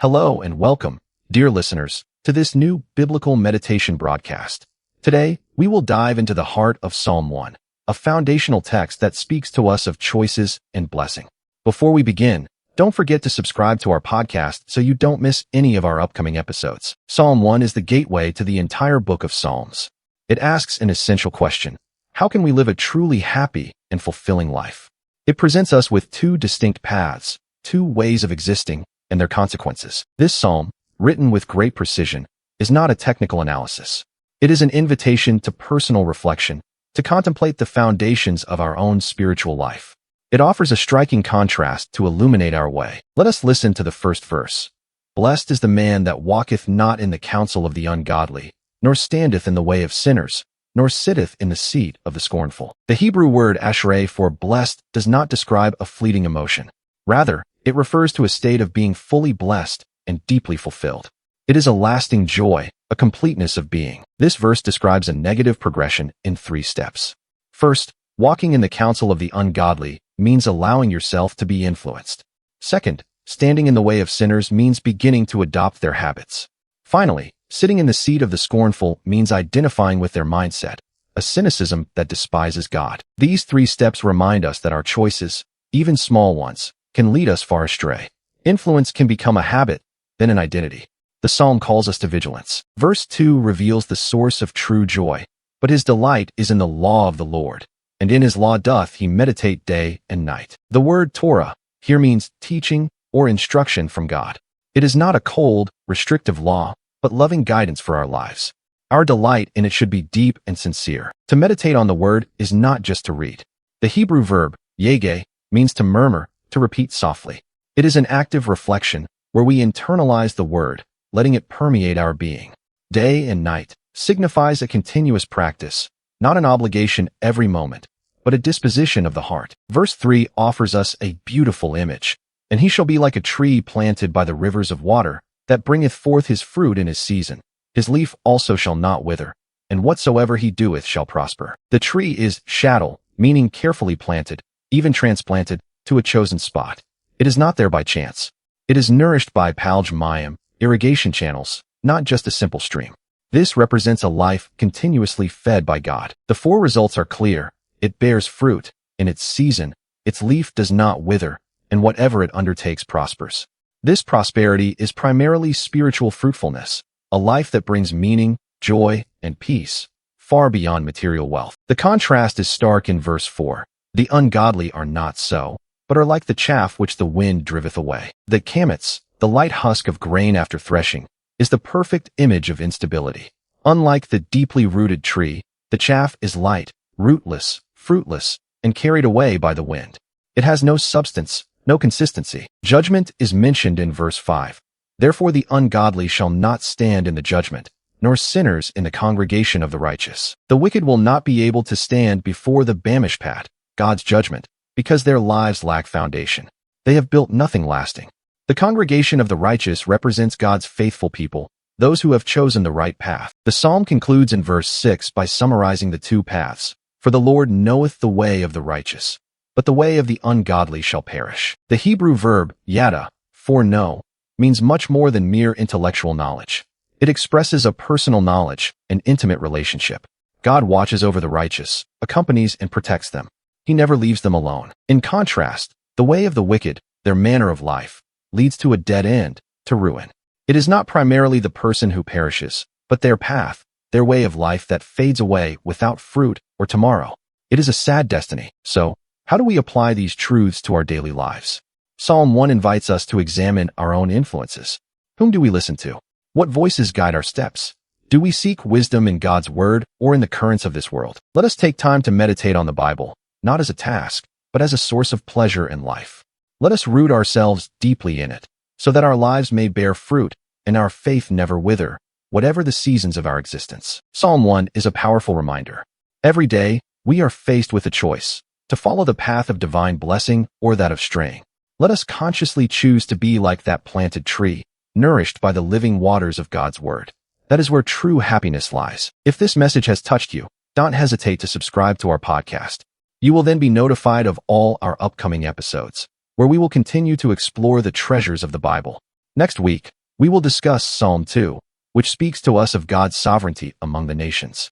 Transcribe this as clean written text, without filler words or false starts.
Hello and welcome, dear listeners, to this new biblical meditation broadcast. Today, we will dive into the heart of Psalm 1, a foundational text that speaks to us of choices and blessing. Before we begin, don't forget to subscribe to our podcast so you don't miss any of our upcoming episodes. Psalm 1 is the gateway to the entire book of Psalms. It asks an essential question: how can we live a truly happy and fulfilling life? It presents us with two distinct paths, two ways of existing, and their consequences. This psalm, written with great precision, is not a technical analysis. It is an invitation to personal reflection, to contemplate the foundations of our own spiritual life. It offers a striking contrast to illuminate our way. Let us listen to the first verse. Blessed is the man that walketh not in the counsel of the ungodly, nor standeth in the way of sinners, nor sitteth in the seat of the scornful. The Hebrew word ashrei for blessed does not describe a fleeting emotion. Rather, it refers to a state of being fully blessed and deeply fulfilled. It is a lasting joy, a completeness of being. This verse describes a negative progression in 3 steps. First, walking in the counsel of the ungodly means allowing yourself to be influenced. Second, standing in the way of sinners means beginning to adopt their habits. Finally, sitting in the seat of the scornful means identifying with their mindset, a cynicism that despises God. These 3 steps remind us that our choices, even small ones, can lead us far astray. Influence can become a habit, then an identity. The psalm calls us to vigilance. Verse 2 reveals the source of true joy. But his delight is in the law of the Lord, and in his law doth he meditate day and night. The word Torah here means teaching or instruction from God. It is not a cold, restrictive law, but loving guidance for our lives. Our delight in it should be deep and sincere. To meditate on the word is not just to read. The Hebrew verb, yege, means to murmur, to repeat softly. It is an active reflection where we internalize the word, letting it permeate our being. Day and night signifies a continuous practice, not an obligation every moment, but a disposition of the heart. Verse 3 offers us a beautiful image. And he shall be like a tree planted by the rivers of water, that bringeth forth his fruit in his season. His leaf also shall not wither, and whatsoever he doeth shall prosper. The tree is shadal, meaning carefully planted, even transplanted, to a chosen spot. It is not there by chance. It is nourished by palge mayim, irrigation channels, not just a simple stream. This represents a life continuously fed by God. The 4 results are clear. It bears fruit in its season, its leaf does not wither, and whatever it undertakes prospers. This prosperity is primarily spiritual fruitfulness, a life that brings meaning, joy, and peace, far beyond material wealth. The contrast is stark in verse 4. The ungodly are not so, but are like the chaff which the wind driveth away. The chametz, the light husk of grain after threshing, is the perfect image of instability. Unlike the deeply rooted tree, the chaff is light, rootless, fruitless, and carried away by the wind. It has no substance, no consistency. Judgment is mentioned in verse 5. Therefore the ungodly shall not stand in the judgment, nor sinners in the congregation of the righteous. The wicked will not be able to stand before the bamishpat, God's judgment, because their lives lack foundation. They have built nothing lasting. The congregation of the righteous represents God's faithful people, those who have chosen the right path. The psalm concludes in verse 6 by summarizing the 2 paths. For the Lord knoweth the way of the righteous, but the way of the ungodly shall perish. The Hebrew verb, yada, for know, means much more than mere intellectual knowledge. It expresses a personal knowledge, an intimate relationship. God watches over the righteous, accompanies and protects them. He never leaves them alone. In contrast, the way of the wicked, their manner of life, leads to a dead end, to ruin. It is not primarily the person who perishes, but their path, their way of life that fades away without fruit or tomorrow. It is a sad destiny. So, how do we apply these truths to our daily lives? Psalm 1 invites us to examine our own influences. Whom do we listen to? What voices guide our steps? Do we seek wisdom in God's word or in the currents of this world? Let us take time to meditate on the Bible, not as a task, but as a source of pleasure in life. Let us root ourselves deeply in it, so that our lives may bear fruit and our faith never wither, whatever the seasons of our existence. Psalm 1 is a powerful reminder. Every day, we are faced with a choice, to follow the path of divine blessing or that of straying. Let us consciously choose to be like that planted tree, nourished by the living waters of God's word. That is where true happiness lies. If this message has touched you, don't hesitate to subscribe to our podcast. You will then be notified of all our upcoming episodes, where we will continue to explore the treasures of the Bible. Next week, we will discuss Psalm 2, which speaks to us of God's sovereignty among the nations.